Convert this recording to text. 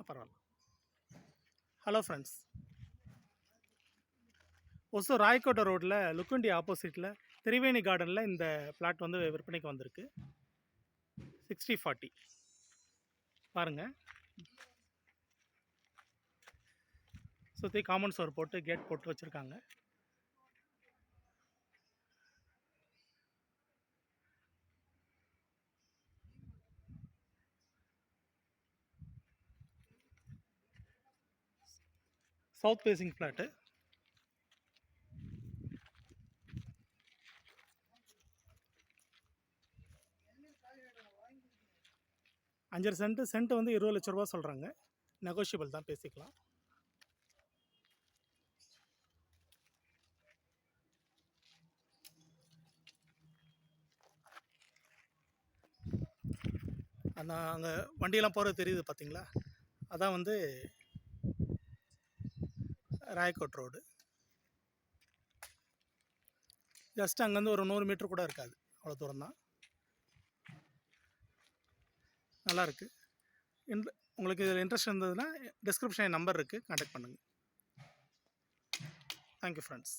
பரவாயில்ல. Hello friends, Hosur Rayakottai ரோட்டில் லுக்குண்டி ஆப்போசிட்டில் திரிவேணி கார்டனில் இந்த பிளாட் வந்து விற்பனைக்கு வந்திருக்கு. 60/40 பாருங்கள். சுற்றி காமன் சோர் போட்டு கேட் போட்டு வச்சுருக்காங்க. South facing flat. அஞ்சரை சென்ட் வந்து 20 லட்ச ரூபா சொல்கிறாங்க. நெகோஷியபிள் தான், பேசிக்கலாம். அந்த அங்கே வண்டியெல்லாம் போகிறது தெரியுது பார்த்தீங்களா? அதான் வந்து ராயக்கோட் ரோடு. ஜஸ்ட் அங்கேருந்து ஒரு 100 மீட்டர் கூட இருக்காது, அவ்வளோ தூரம் தான். நல்லாயிருக்கு. உங்களுக்கு இதில் இன்ட்ரெஸ்ட் இருந்ததுன்னா டிஸ்கிரிப்ஷன் நம்பர் இருக்குது, கான்டாக்ட் பண்ணுங்கள். Thank you friends.